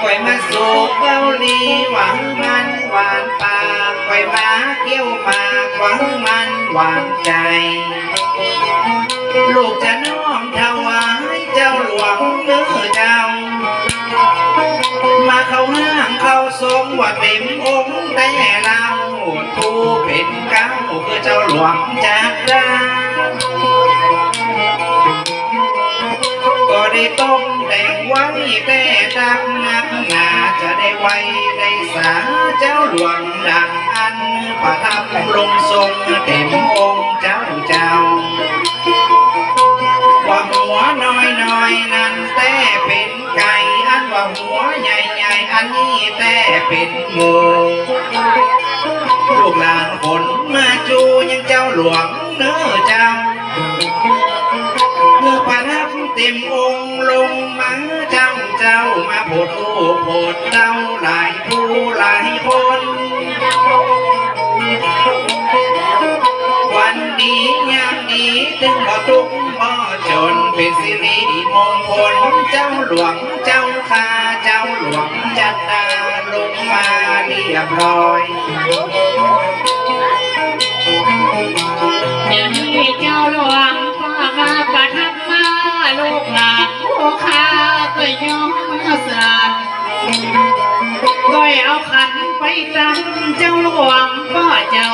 ไว้มาสู่เกาหลีหวังมันหวานปากไว้มาเกี่ยวมากหวังมันหวานใจลูกจะน้อมถวายเจ้าหลวงเนื้อเจ้ามาเข้าห้างเข้าทรงว่าเต็มองค์แต่เราผู้เป็นเก้าคือเจ้าหลวงจากราก็ได้ต้มแต่งไว้แต่ดังนักหนาจะได้ไว้ได้สาเจ้าหลวงดังอันประทับลงทรงเต็มองค์เจ้าว่าหัวน้อยนั้นแต่เป็นไก่อันว่าหัวใหญ่อันนี้แต่เป็นหมูลูกหลานคนมาจูยังเจ้าหลวงเนื้อเจ้าเมื่อประทับเต็มองค์ลงมาเจ้ามาโปรดลูกโปรดเจ้าหลายผู้หลายคนวันดียามดีถึงบ่ทุกข์บ่จนเป็นสิริมงคลเจ้าหลวงเจ้าข้าเจ้าหลวงจัดดาลงมาเรียบร้อยเดี๋ยวนี้เจ้าหลวงก็มาประทับมาลูกหลานผู้ข้าก็ยอมมาสานก็เอาขันไปตั้งเจ้าหลวงพ่อเจ้า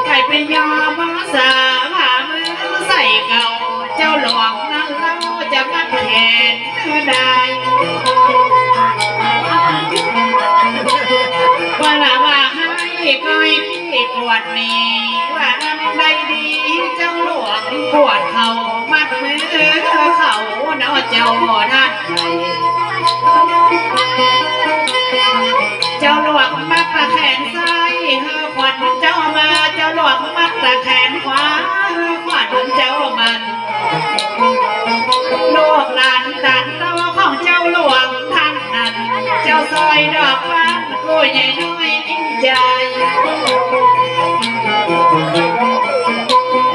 ใครเป็นยอมมาสาผ่ามือใส่เก่าเจ้าหลวงนั้นเราจะมัดแขนได้ว่าละว่าให้ก้อยที่ปวดนี้ว่าอันใดดีเจ้าหลวงปวดเขามัดมือเขาเนาะเจ้าท่านใดเจ้าหลวงมัดตะแขนซ้ายขวัญเจ้ามาเจ้าหลวงมัดตะแขนขวาขวัญเจ้ามันลูกหลานดันตัวของเจ้าหลวงท่านนั้นเจ้าซอยดอกฟ้ากูใหญ่น้อยนิ่งใจ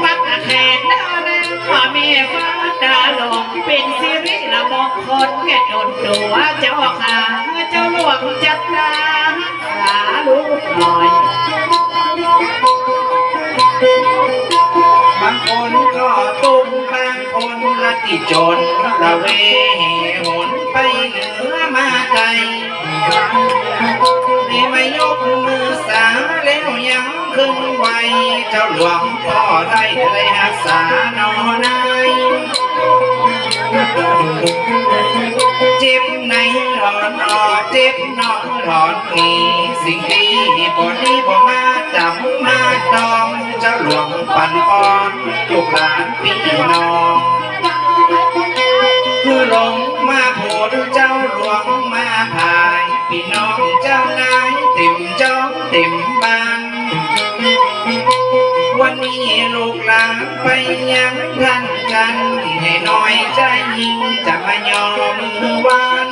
มัดตะแขนดาแรงพ่อแม่ฟ้าดาหลงเป็นสิริละมงคลแก่ตนตัวเจ้าขาเจ้าหลวงจัดดาขาลูกหน่อยบางคนก็ตุ้มบางคนละที่จนละเวหนไปเหนือมาไกลนี่ไม่ยกมือสาแล้วยังขึ้นไหวเจ้าหลวงพ่อได้รักษานอนายเจ็บในหลอนออกเจ็บนอนหลอนนี่สิ่งดีบ่ดีบ่มาจำมาดองเจ้าหลวงปันปอนลูกหลานพี่น้องคือลงมาโผล่เจ้าหลวงมาพายพี่น้องเจ้านายเต็มจ้องเต็มบ้านวันนี้ลูกหลานไปยังท่านกันให้น้อยใจยิ่งจะมายอมมือวัน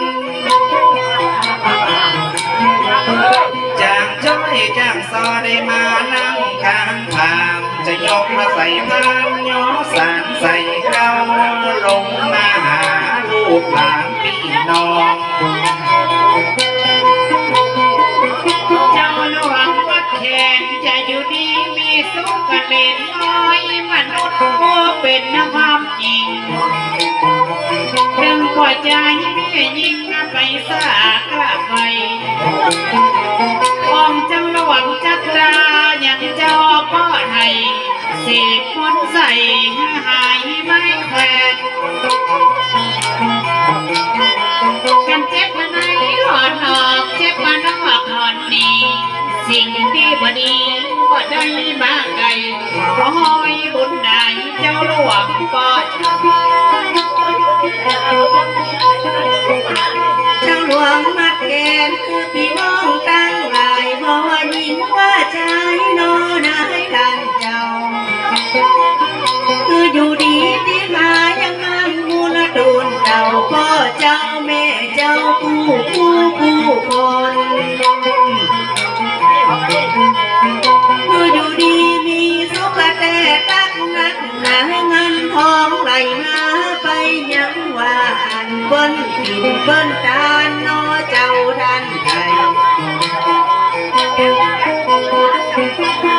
จางจ้อยจางซอได้มานั่งข้างทางจะยกมาใส่พานย้อสารใส่เก้าลงมาหาลูกหลานพี่น้องเจ้าหลวงวัดแขนจะอยู่ดีมีสุขกันเล็ดน้อยมนุษย์ผู้เป็นความจริงถึงกว่าใจยิ่งไปสากลับไปองเจ้าหลวงจัดดาอย่างเจ้าพ่อไทยสีมนใส่หายไม่แขวนกันเจ็บมาในหลอดหอกเจ็บมานอกหอนนี้สิ่งที่บดีก็ได้มาไกลขอหอยบุญได้เจ้าหลวงปอดเจ้าหลวงมัดแขนคือพี่น้องตั้งหลายบ่ยิงว่าใจนอนายดังเจ้าคืออยู่ดีที่มายังมั่งมูลดูนเจ้าพ่อเจ้าแม่เจ้าผู้คนคืออยู่ดีมี เบิ้นกินเบิ้นตาลนอเจ้าท่านไทย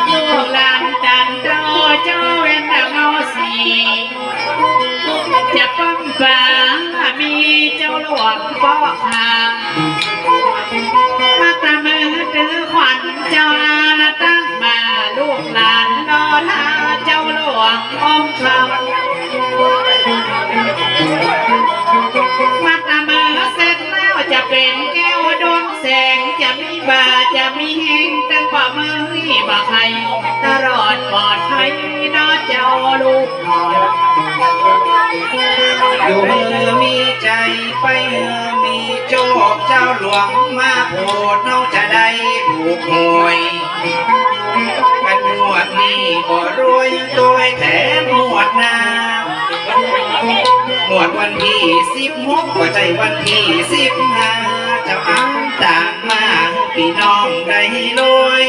ลูกหลานจันโตเจ้าเว้นแต่เงาสีจะปั้มป่ามีเจ้าหลวงพ่อคางมาตะมือถือขวัญเจ้าอาตั้งมาลูกหลานนอทาเจ้าหลวงองค์คำมาตะมือเสร็จแล้วจะเป็นแก้วดวงแสงจะมีบาจะมีแห้งตั้งกว่ามือบ่ใครตลอดปลอดภัยนอเจ้าลูกหลาน อยู่เมื่อมีใจไปเมื่อมีโจบเจ้าหลวงมาโปรดน้องจะได้ถูกหวยกันหมวดนี้ก็รวยโดยแถมหมวดหน้าหมวดวันที่16ก็ใจวันที่15เจ้าอ้างต่างมาพี่น้องได้รวย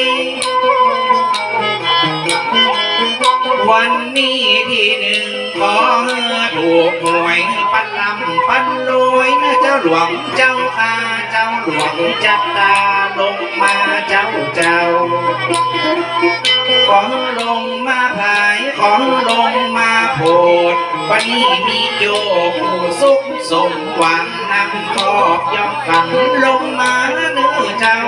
วันนี้ที่หนึ่งขอถูกหวยปันลำปันรวยนะเจ้าหลวงเจ้าอาเจ้าหลวงจัดตาลงมาเจ้าขอลงมาภายขอลงมาโพดวันนี้มีโยผู้สุขสมหวังนำขอบย่อมฝันลงมาเนื้อเจ้า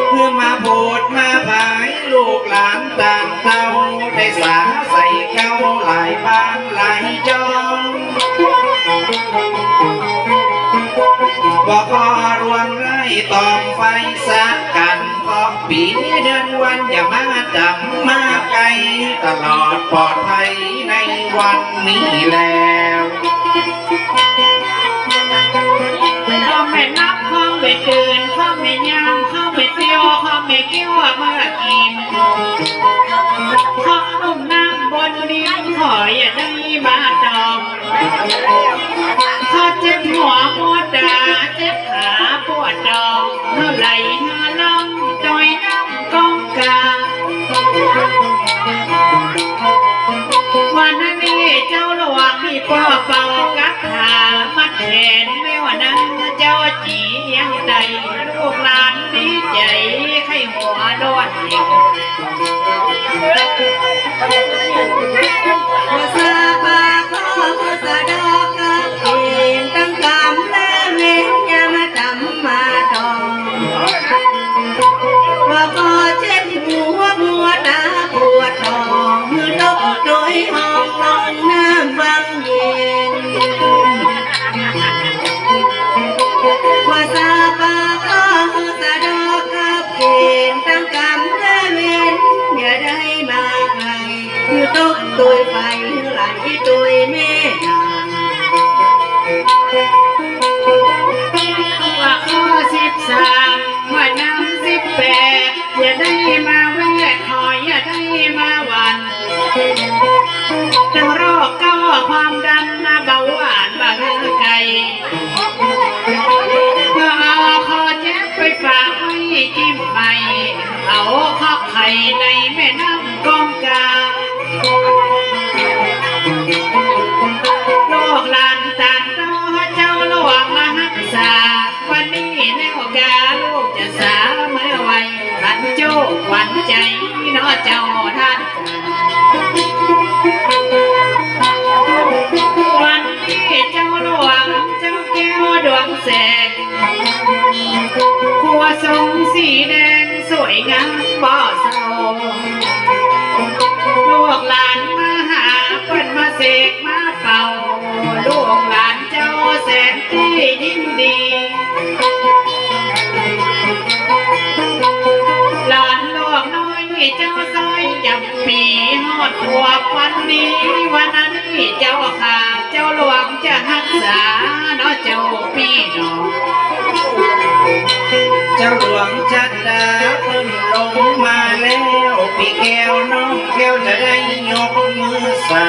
เพื่อมาโพดมาภายลูกหลานต่างเต้าได้สาใส่เก้าหลายบ้านหลายจองบอกขอรวมไร่ตองไฟสักกันพอปีเดือนวันอย่ามาดำมาไกลตลอดปลอดภัยในวันนี้แล้ว เขาไม่นับเขาไม่เกินเขาไม่ย่างเขาไม่เที่ยวเขาไม่เกี่ยวเมื่อกินเขานุ่มน้ำบนดินขออย่าได้มาดองเขาเจ็บหัวปวดตาเจ็บขาปวดดองเท่าไหร่หาลองดอยน้ำกองกาวันนี้เจ้าหลวงมีพ่อเป่ากัดหามัดแขนไม่ว่านั้นเจ้าจียังใดลูกหลานดีใจให้หัวโดนเหี่ยว ภาษาปากก็ภาษาดอกกับเองตั้งกำและเว้นอย่ามาจำมาดองว่าพอเจ็บหัวตาปวดท้องมือตกโดยห้องนอนน้ำวังเย็นภาษาปากก็ภาษาดอกกับเองตั้งกำและเว้นอย่าได้มาไกลมือตกโดยไปไหลโดยแม่นาง ว่าข้อ13ว่าน้ำ18อย่าได้มาแวะคอยอย่าได้มาวันทั้งโรคเก้าความดันเบาหวานบาดไก่ก็เอาคอแจ๊บไปฝากไว้จิ้มใหม่เอาข้อไข่ในแม่น้ำกองกาลูกหลานต่างโตเจ้าหลวงมาหักษาวันนี้แนวกาลูกจะสาเมื่อไว้ขันโจกหวันใจน้อเจ้าท่านวันนี้เจ้าหลวงเจ้าแก้วดวงแสงขัวทรงสีแดงสวยงามบ่เศร้าลูกหลานมาหาเปิ้นมาเสกมาเป่าลูกหลานเจ้าแสนที่ยิ่งดีหลานลูกน้อยเจ้าซอยจำปีฮอดขวบวันนี้วันนั้นเจ้าขาเจ้าหลวงจะหักษาเนาะเจ้าพี่น้อง เจ้าหลวงจัดดาเพิ่งลงมาแล้วพี่แก้วน้องแก้วจะได้ยกมือสา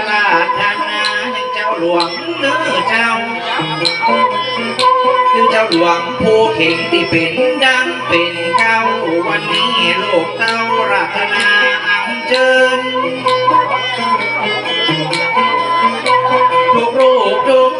ลาธนาให้เจ้าหลวงเนื้อเจ้าคือเจ้าหลวงผู้เข่งที่เป็นดังเป็นเก้าวันนี้โลกเต้ารัตนาอังเจิญทุกรูปทุก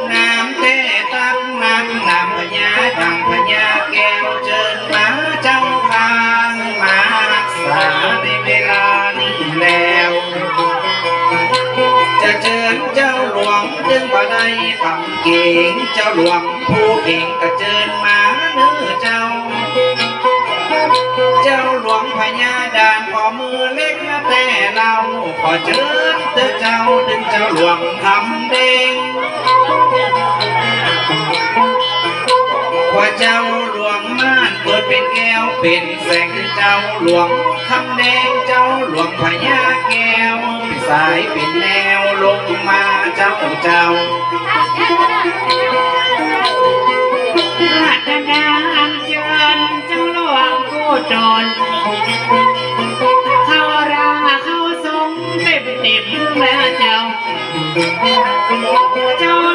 บ่ได้กำเก่งเจ้าหลวงผู้เก่งกระเจิญมาเนื้อเจ้าหลวงพญาดานขอมือเล็กนะแต่เราขอเชิญเธอเจ้าดึงเจ้าหลวงคำแดงว่าเจ้าหลวงม่านเกิดเป็นแก้วเป็นแสงเจ้าหลวงคำแดงเจ้าหลวงพญาแก้วเป็นสายเป็นแนวลงมาเจ้าราชดาอัญเชิญเจ้าหลวงผู้จนเข้าราเข้าทรงเต็มแล้วเจ้า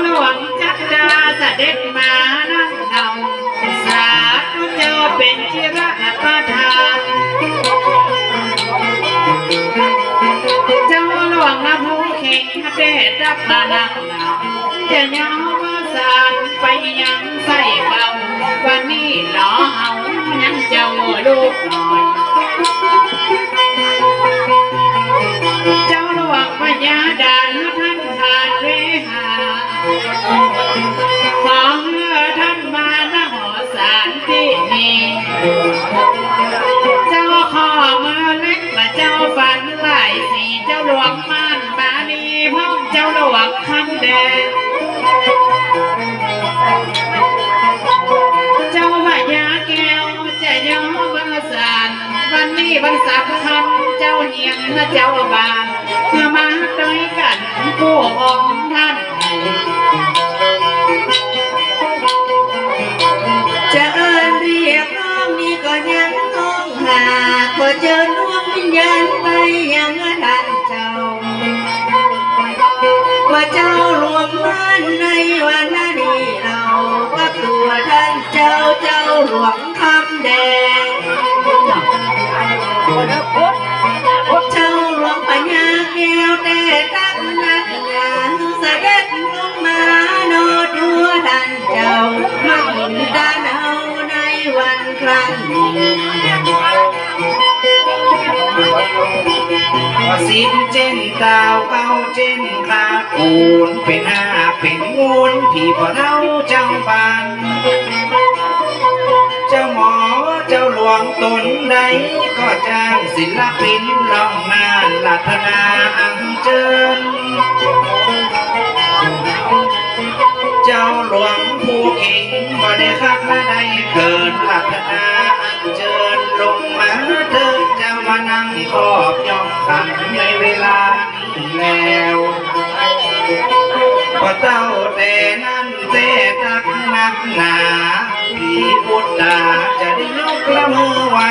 หลวงจักดาเสด็จมานั่งเงาสาธุเจ้าเป็นที่รักประทานเจ้าหลวงนะผู้เข่งเดชรักนานักจะย้อมสารไปยังใส่เบาวันนี้หนอเฮายังเจ้าลูกหน่อยเจ้าหลวงพญาดานท่านทานเวหาขอเมื่อท่านมาณหอสารที่นี้เจ้าขอเมื่อเล็กมาเจ้าฝันหลายสีเจ้าหลวงม่านมานีพ้องเจ้าหลวงคำแดงเจ้าพญาแก้วจะย้อมมาสารวันนี้วันสำคัญเจ้าเนียงและเจ้าบานเพื่อมาด้วยกันผู้องค์ท่านจะเอิญเรียกน้องนี่ก็ยังต้องหาขอเชิญดวงวิญญาณไปยังท่านเจ้าว่าเจ้าหลวงม่านในวันนี้เรากับตัวท่านเจ้าหลวงคำแดงเจ้าหลวงพญาแก้วแต่ตั้งนักงานเสด็จลงมาโนตัวท่านเจ้ามาหินดานเอาในวันครั้งนี้สิบเจนดาวเก้าเจนคาคูนเป็นห้าเป็นงูนผีพอเท่าเจ้าบานเจ้าหมอเจ้าหลวงตนใดก็จ้างศิลปินร้องนานลัตนาอังเจิญเจ้าหลวงผู้เก่งบ่ได้คักมาได้เกินลัตนาอังเจิญลงมาเถิดเจ้ามานั่งขอบย่องขันในเวลานี้แล้วพอเต้าแต่นั้นแต่ตักนักหนาพี่พุทธาจะได้ยกละมือไว้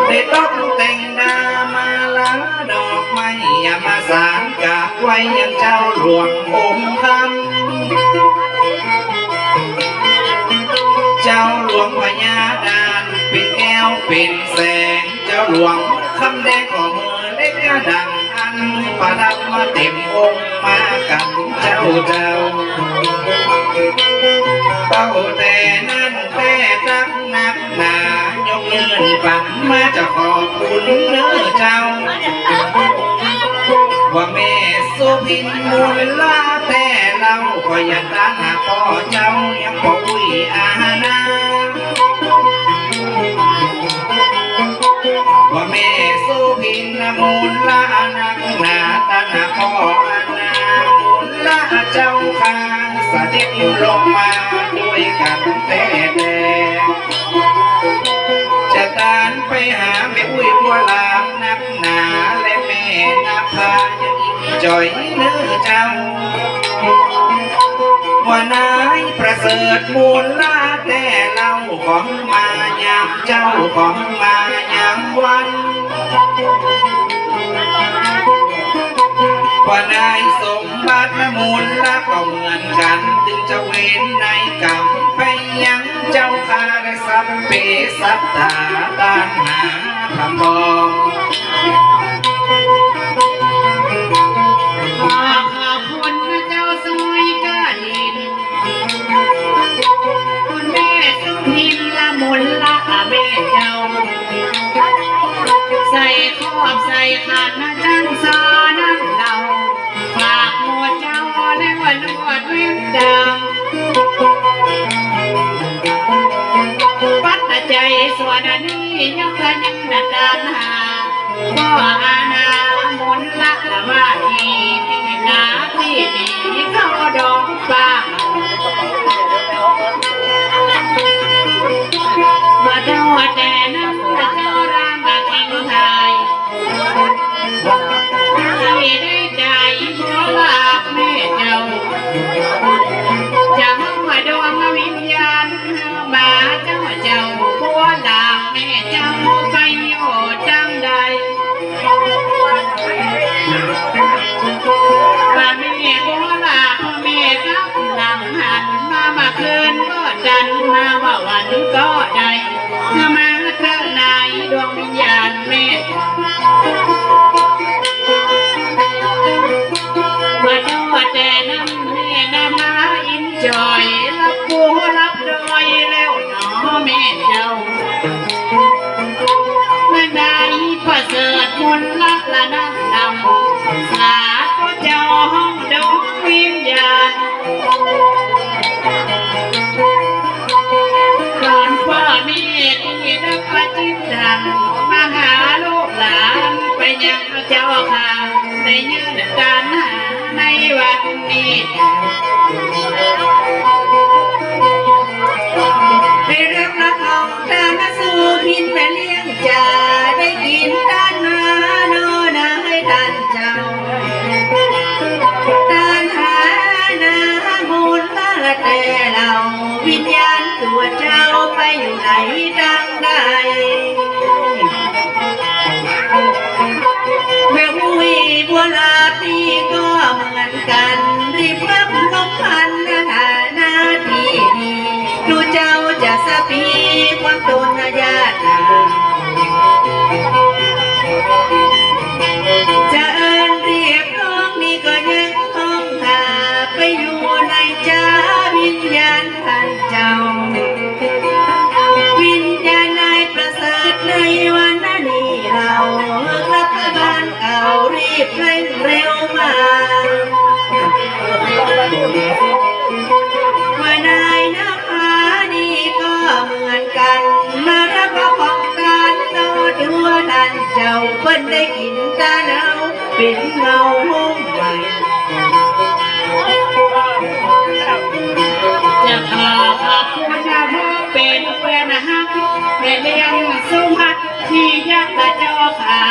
ได้ต้องแต่งดามาลาดอกไม้อย่ามาสารกับไว้ยังเจ้าหลวงองค์คำเจ้าหลวงพญาดานเป็นแก้วเป็นแสงเจ้าหลวงคำแดงขอมือเล็กกระดังอันประดับมาเต็มองค์มากับเจ้าเต้าแต่นั้นแต่ตักนักหนายกยืนฝันมาจะขอบคุณเนื้อเจ้าว่าแม่สุพินมูลลาแต่เราก็ยังตาหาพ่อเจ้ายังบ่อุ้ยอาณาว่าแม่สุพินมูลลานักหนาตาหาพ่ออาณามูลลาเจ้าข้าเสด็จลงมาด้วยกันแต่จะตานไปหาแม่อุ้ยบัวลามนักหนาและแม่นาพายังอีกจอยเนื้อเจ้าว่านายประเสริฐมูลลาแต่เราของมายามเจ้าของมายามวันว่านายสมบัติมูลละก็เหมือนกันถึงจะเว้นในกรรมไปยังเจ้าข้าได้สัพเพสัตตาตานหาคำบอกขอบคุณพระเจ้าสวยกาลินคุณแม่สุพินละมุนละเบเจ้าใส่ขอบใส่ขันจังสานั่นเราฝากมู ใจส่วนนี้ยังกันยังดันดานหาก็อาณามนละละว่าอีมีนาที่ดีเข้าดองฟ้ามาเจ้าแต่นั้นเจ้ารามาทิ้งทายให้ได้ใจขอลาแม่เจ้าจะมาดวงวิญญาณมาเจ้าผัวลาแม่เจ้าไปอยู่จังใดว่าแม่ผัวลาพ่อแม่กับหลังหันมาคืนก็ดันมาว่าวันก็ได้มาข้างในดวงวิญญาณแม่มาดูแต่น้ำแม่น้ำมาอินจอยรับปูรับดอยแล้วหนอแม่เจ้าเมื่อใดประเสริฐมนต์ลักละนั่งนำสาธุเจ้าห้องดวงวิญญาณก่อนพ่อแม่ที่นับประจิตดังมาหาลูกหลานไปยังเจ้าค่ะในยืนการหาในวันนี้ได้รับละของทานสู่พินแม่เลี้ยงจ่าได้กินด้านมาโนนาให้ท่านเจ้าด้านหานามูลละแต่เราวิญญาณตัวเจ้าไปอยู่ไหนดังใดแม่หุยบัวลาปีก็เหมือนกันรีบรับลงพันนาทีดีดูเจ้าจะสะปีความตนญาติจะเอิญเรียกน้องนี่ก็ยังห้องหาไปอยู่ในจ้าวิญญาณท่านเจ้าวิญญาณนายประเสริฐในวันนี้เรารัฐบาลเก่ารีบเร่งเร็วมาว่านายนภานี่ก็เหมือนกันมารับของการโตตัวท่านเจ้าเพิ่นได้กินตาเนาเป็นเงาหุ้มใหม่จะขอบคุณนะพ่อเป็นเพื่อนฮักแม่เลี้ยงสุภัทที่ยักษ์เจ้าค่ะ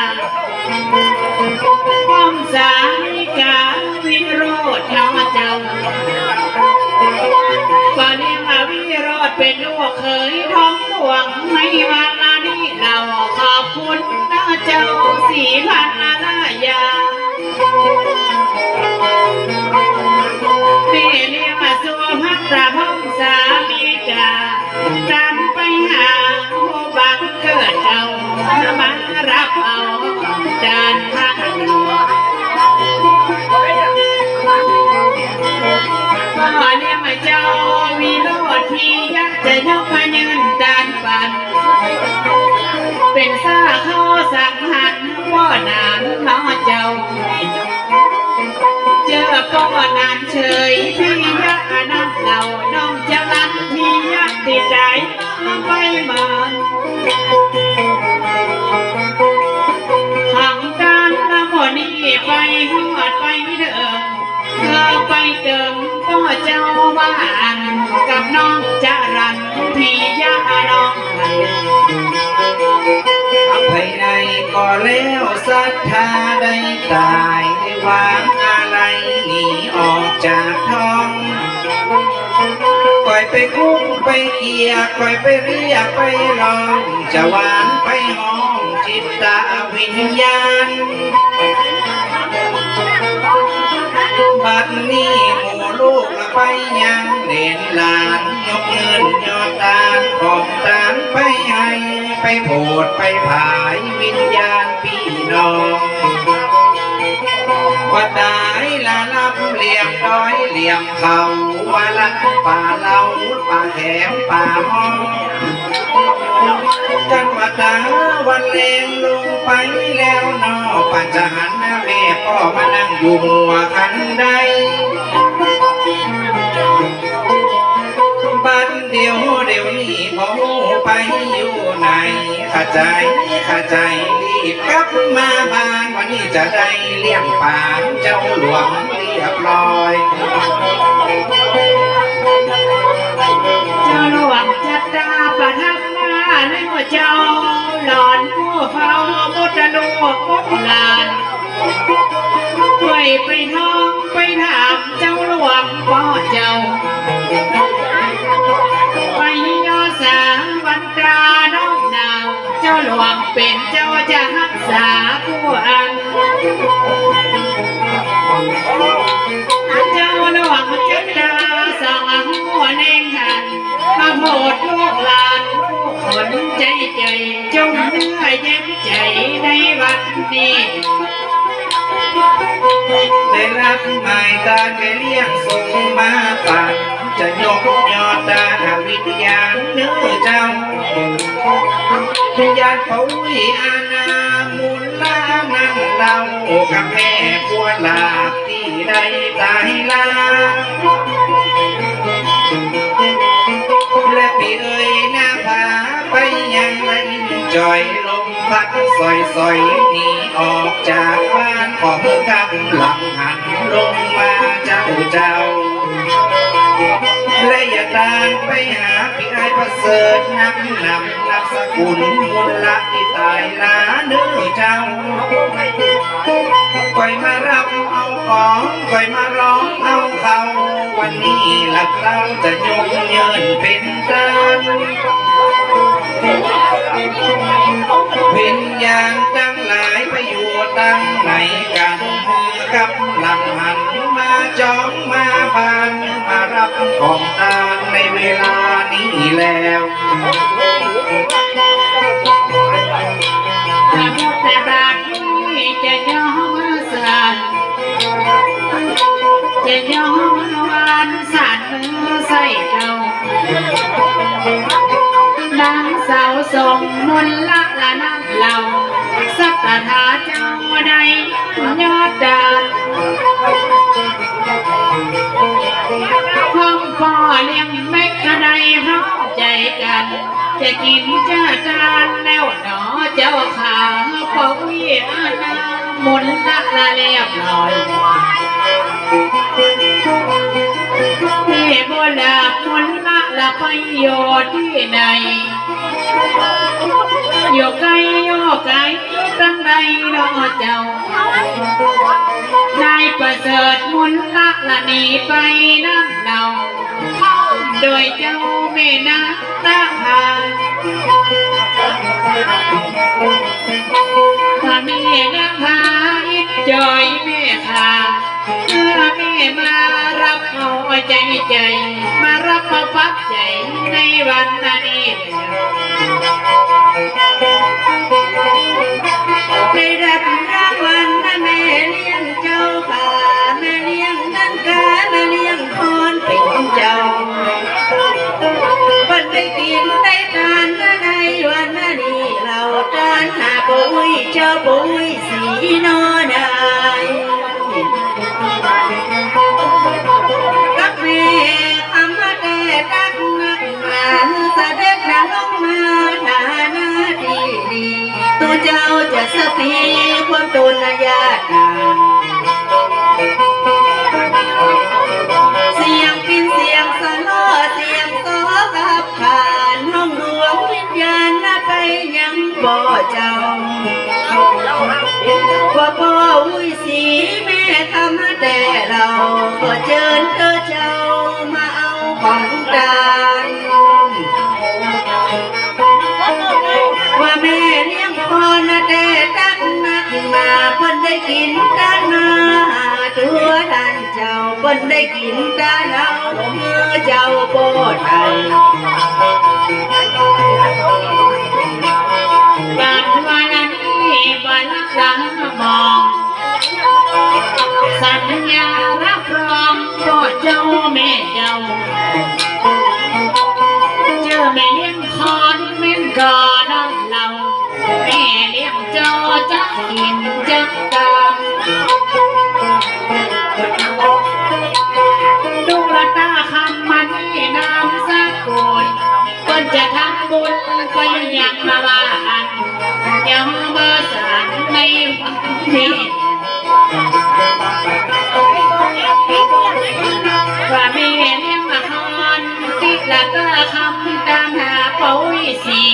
ป้อมสามิกาวิโรจน์น้องเจ้าก็เลี้ยงวิโรจน์เป็นลูกเคยท้องหลวงในวันนี้เราขอบคุณนะเจ้าสีพันธุ์ลายาแม่เลี้ยงสุภัทรพ้องสามิกาดันไปหาผู้บังเกิดเจ้ามารับเอาดานทางพ่อเลี้ยงเจ้าวิโรจน์ที่ยักษ์จะยกมายืนดานปันเป็นซาเข้าสังหันพ่อนานน้องเจ้าเจอพ่อนานเฉยที่ยักษ์นั้นเราน้องจะรันที่ยักษ์ติดใจไปมาขังการละหมดนี้ไปหอดไปเดิมเธอไปเดิมพ่อเจ้าบ้านกับน้องจารันที่ยักษ์น้องภายในก็แล้วศรัทธาได้ตายได้วางอะไรหนีออกจากท้องปล่อยไปคุ้มไปเกียปล่อยไปเรียกไปลองจะหวานไปห้องจิตตาวิญญาณบัดนี้หมู่ลูกละไปยังเด่นหลานยกเงินยอดตาลของตาลไปให้ไปโผดไปผายวิญญาณพี่น้องว่าตายละลับเหลี่ยมด้อยเหลี่ยมเขาว่าลัดป่าเหลาป่าแหมป่าห้องกันว่าตาวันเลงลงไปแล้วนอปัญจหันนะแม่พ่อมานั่งอยู่หัวขันใดบัดเดียวนี้พอหู ไปอยู่ไหนข้าใจรีบกลับมาบ้านวันนี้จะได้เลี้ยงปานเจ้าหลวงเรียบร้อย เจ้าหลวงจัดดาประทับมาในหัวเจ้าหลอนผู้เฝ้ามุดลูกมุดหลานไปท้องไปถามเจ้าหลวงพ่อเจ้าไปยอสาวันตราน้องนาวเจ้าหลวงเป็นเจ้าจะรักษาผู้อันเจ้าหลวงจัดดาสั่งหัวเน่งหันมาโปรดลูกหลานผู้คนใจจงเนื้อเย็นใจในวันนี้ ได้รับหมายการไปเลี้ยงส่งมาปันจะยกยอดดาวิญญาณเนื้อเจ้าวิญญาณเขาวิอาณามูลลานั่งเรากับแม่บัวลาที่ได้ตายลาและพี่เอ๋ยหน้าผาไปยังไรจอยลมพัดสอยหนีออกจากบ้านขอเพื่อกำลังหันลงมาเจ้าและอย่าตามไปหาพี่ไอ้ประเสริฐนับสกุลมูลละที่ตายลาเนื้อเจ้าคอยมารับเอาของคอยมาร้องเอาเขาวันนี้ละเราจะยกเยินเป็นกันวิญญาณตั้งหลายไปอยู่ตั้งไหนกันมือกับหลังหันมาจ้องมาบานมารับของทานในเวลานี้แล้วแต่บาดนี้จะย้อมสานจะย้อมวานสานมือใส่เก่านางสาวส่งมนละละนักเหล่าสักถาเจ้าใดยอดดาห้องพ่อเลี้ยงแม่กระไดพร้อมใจกันจะกินจะทานแล้วหนอเจ้าขาปวิอาณามนละละเรียบร้อยเมื่อโบลามนละไปโยที่ไหนโยไกโยไกตั้งใดรอเจ้านายประเสริฐมนละหนีไปนั่นเนาโดยเจ้าแม่นาตาหาถ้าแม่นาคาอิดจอยแม่ขาเมื่อแม่มารับเอาใจมารับมาพักใจในวันนี้ได้รับรางวัลนะแม่เลี้ยงเจ้าค่ะแม่เลี้ยงนั่นกาแม่เลี้ยงพรเป็นเจ้าเพิ่นได้กินได้ทานในวันนี้เราทานหาปุ้ยเจ้าปุ้ยสีนอได้กับแม่คำว่าแต่ตักนักหนาเสด็จลงมาฐานะดีตัวเจ้าจะสติความตนญาติเสียงปินเสียงสะล้อเสียงซอกับขานห้องดวงวิญญาณไปยังบ่อเจ้าว่าพ่ออุ้ยสีแม่ทำแต่เราก็เชิญเธอเจ้ามาเอาของตานว่าแม่เลี้ยงพ่อนะแต่ตักนักมาเพิ่นได้กินตาหน้าตัวท่านเจ้าเพิ่นได้กินตาเราเมื่อเจ้าบ่ไทยการวันนี้วันละมองสัญญารับรองก็เจ้าแม่เจ้าเจอแม่เลี้ยงคอนเม่นก่อนน้องเราแม่เลี้ยงเจ้าจะกินจะตามดูละตาคำมันนี่นามสกุลเพิ่นจะทำบุญ ไปยังมาบ้านยังเบอร์สานในวันนี้ว่าแม่เลี้ยงมาคอนติดละก็คำตามหาเป้าวิสี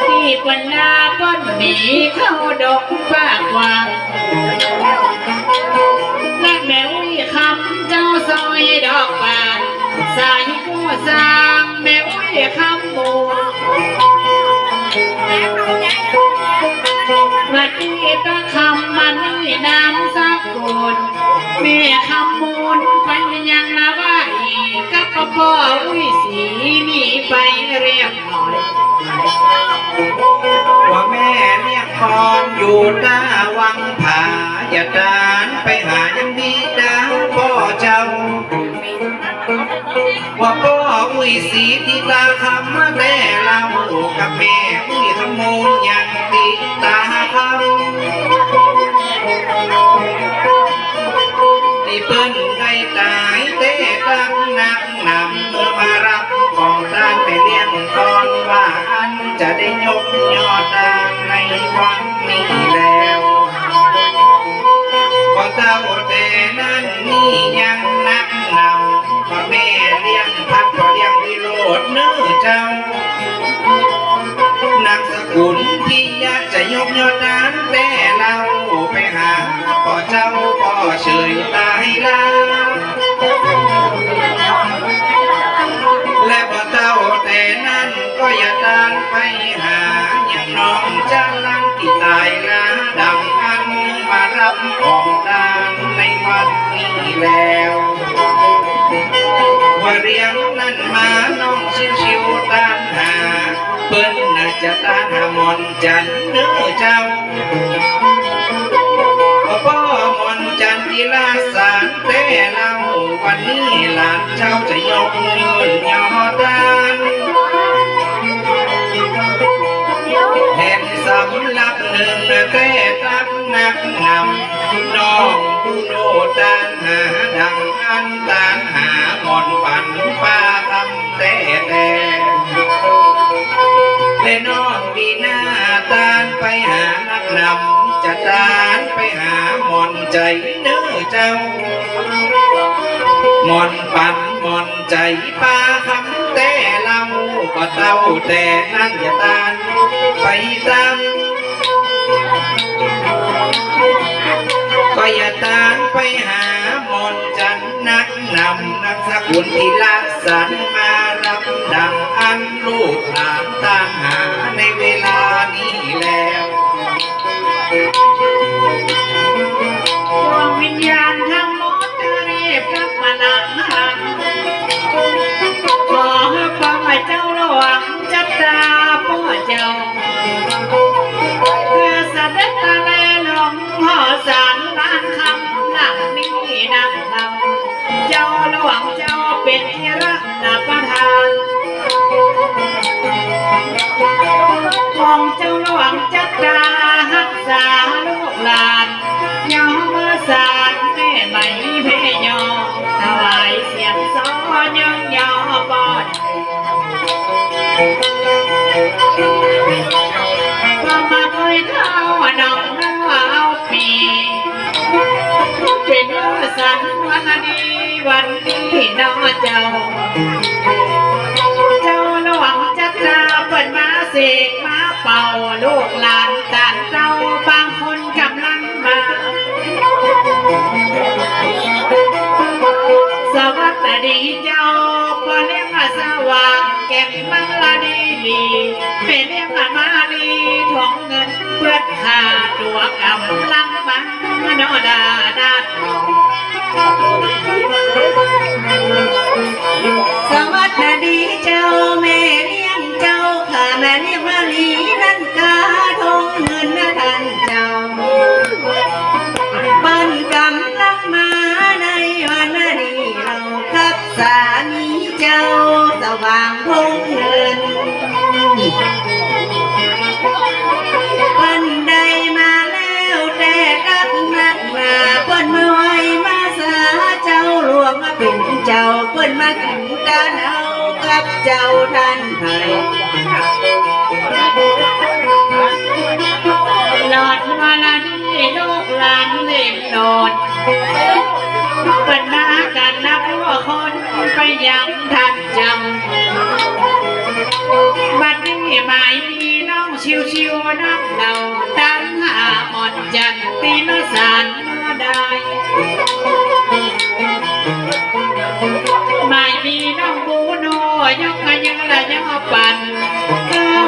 ที่ปนนาป้นหนีเข้าดอกปากวางและแม่วิคำเจ้าซอยดอกบานสายก็สร้างแม่วิคำมูลวัดนี้ตะคำมันนี่น้ำสักกุลแม่คำมูลไปยังละว่าอีกกับพ่อวิสีนี่ไปเรียบร้อยว่าแม่เรียกพรอยู่หน้าวังผาอย่าดานไปหายังดีดาพ่อเจ้าว่าพ่ออุ้ยสีที่ตาคำมาแต่เรากับแม่อุ้ยขโมยยังติดตาคำที่เปิ้นได้ตายเต้ตั้งนักนำเมื่อมารับของด้านไปเลี้ยงก่อนว่าอันจะได้ยกยอดดานในวันนี้แล้วพอเจ้าแต่นั้นนี่ยังนักนำพ่อแม่เลี้ยงพักก็เลี้ยงวิโรจน์เนื้อเจ้านางสกุลที่อยากจะยกยอดดานแต่เราไปหาพ่อเจ้าพ่อเฉยตายแล้วและพอเจ้าแต่นั้นก็อย่าดานไปหาอย่างน้องจะลังที่ตายละดังอันมารับของดานในวันนี้แล้วว่าเรียงนั้นมาน้องชิวๆตามหาเปิ้นน่าจะตามหามอนจันเนื้อเจ้าพ่อมอนจันทีลาสารแต่เราวันนี้หลานเจ้าจะยกเงินยอดานแห่งสำลักหนึ่งแต่ตักนักนำน้องผู้โนตานหาดังอันตานหาหมอนปันป้าคำแต่และน้องดีหน้าตานไปหานักนำจะตานไปหาหมอนใจเนื้อเจ้าหมอนปันหมอนใจป้าคำแต่เราก็เต้าแต่นั่นอย่าตานไปตามก็อย่าตานไปหาหมอนจันนักนำนักสกุลที่ลักษณมารับดังอันลูกหลานตามหาในเวลานี้แล้วดวงวิญญาณทั้งหมดเรียบกลับมานักหันขอให้พ่อเจ้าหลวงจัดตาพ่อเจ้าเพื่อเสด็จตะเลหลวงพ่อสารล้านคำหลังนี้นักนำเจ้าหลวงเจ้าเป็นที่รักนับประทานของเจ้าหลวงจัดตารักษาลูกหลานยอมสารแม่ไม่เพยอถวายเสียงสอยองยอปอดก็มาเคยเข้าดอกน้ำเอาปีเป็นสันวันนี้วันนี้น้องเจ้าหลวงจัตราเปิดมาเสกมาเป่าลูกหลานต่างเจ้าบางคนกำลังมาสวัสดีเจ้าพอเลี้ยงมาสว่างเก็บมังละดีดีเป็นเลี้ยงมาดีทองเงินเพื่อขาตัวกำลังบังโนดาดาทอง สวัสดีเจ้าแม่เลี้ยงเจ้าข้าแม่เลี้ยงมาลีนั่นกาทงเงินนะท่านเจ้าปันกำลังมาในวันนี้เรากับสามีเจ้าสว่างทงเงินปันใดมาแล้วแต่รับนัดมาเปิ้นมาไว้มาสาเจ้าหลวงมาเป็นเจ้าเปิ้นมากินต กับเจ้าท่านไทย หลอดมาละนี่ลูกหลานเล่นโดดปัญหากันนับว่าคนไปยังทันจำบัดนี้หมายมีน้องชิวๆน้องเราตั้งหาหมดจันตีนสารได้ไม่มีน้องบูโนยกมายังละยังปั่น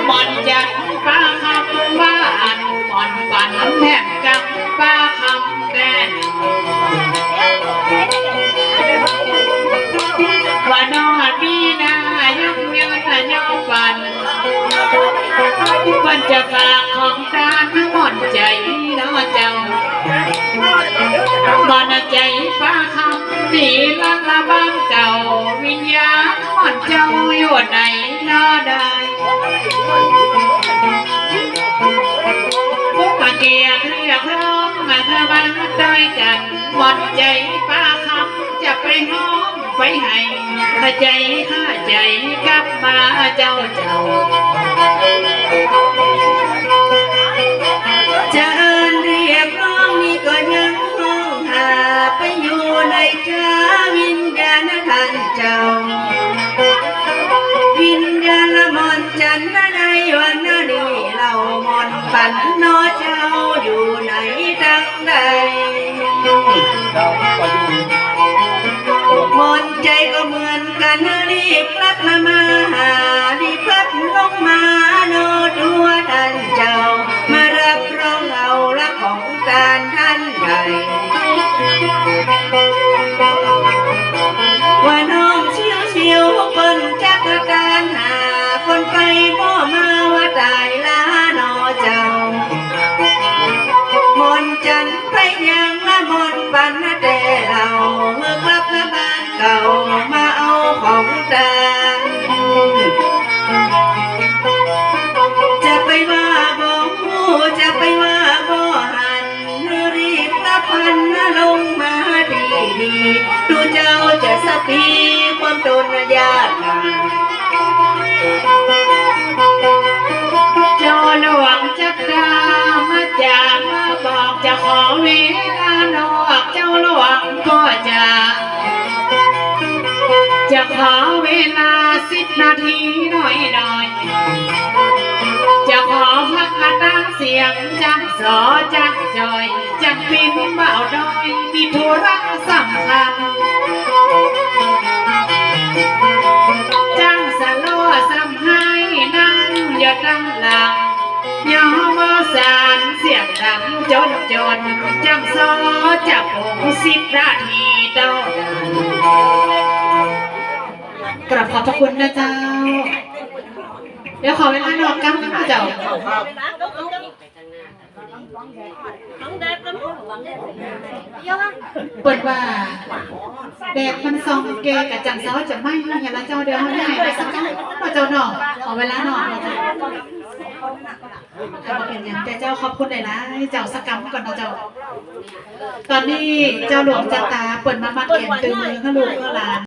หมดจันป้าคำว่าอันหมดปั่นแทบกับป้าคำแดนว่านอนมีนายกยังละยังปั่นปั่นจะฝากของตาทั้งหมดใจน้อเจ้าบ่นใจป้าคำดีลังละบ้านเก่าวิญญาณหมดเจ้าอยู่ไหนน้อได้พวกมาเกียร์เรียกร้องมาเธอมาได้กันหมดใจป้าคำจะไปห้องไปให้ข้าใจกลับมาเจ้าจะเอิ้นเรียกร้องนี่ก็ยังห้องหาไปอยู่ในเจ้าวิญญาณท่านเจ้าวิญญาณละมนจันทร์ในวันนี้เรามนปันนอเจ้าอยู่ไหนดังใดมนใจก็เหมือนกันรีบกลับมาหารีบกลับลงมาโนตัวท่านเจ้ามารับรองเอาละของการท่านใดว่าน้องเชียวเปิ้นจักการหาคนไปพ่อมาว่าตายลาหนอเจ้ามนจันไปยังละมนปันแต่เราเมื่อกลับละบ้านเก่ามาเอาของตาจะไปว่าบ่ฮู้จะไปว่าบ่หันรีบละพันลงมาดีดูเจ้าจะสะปีความตนญาติเจ้าหลวงจักดามาจากมาบอกจะขอเวลานอกเจ้าหลวงก็จะขอเวลา10 นาทีหน่อยจะขอพักตั้งเสียงจังสอจังจอยจังปิ้นเบาดอยมีธุระสำคัญจังสะโลสำให้นั่งอย่าตั้งหลังย่อมือสานเสียงดังจนจังสอจับผม10 นาทีเท่านั้นกราบขอบพระคุณนะเจ้าเดี๋ยวขอเวลานอนกันนะเจ้าเปิดว่าแดดมันซองเกกับจังเซาจะไม่ให้ละเจ้าเดี๋ยวให้ได้ไปสักกันมาเจ้าหนอขอเวลานอนนะเจ้าเป็นอย่างแต่เจ้าขอบคุณเลยนะเจ้าสักกันก่อนนะเจ้าตอนนี้เจ้าหลวงจันตาเปิดมาเขียนตือมือข้าลูกข้าหลาน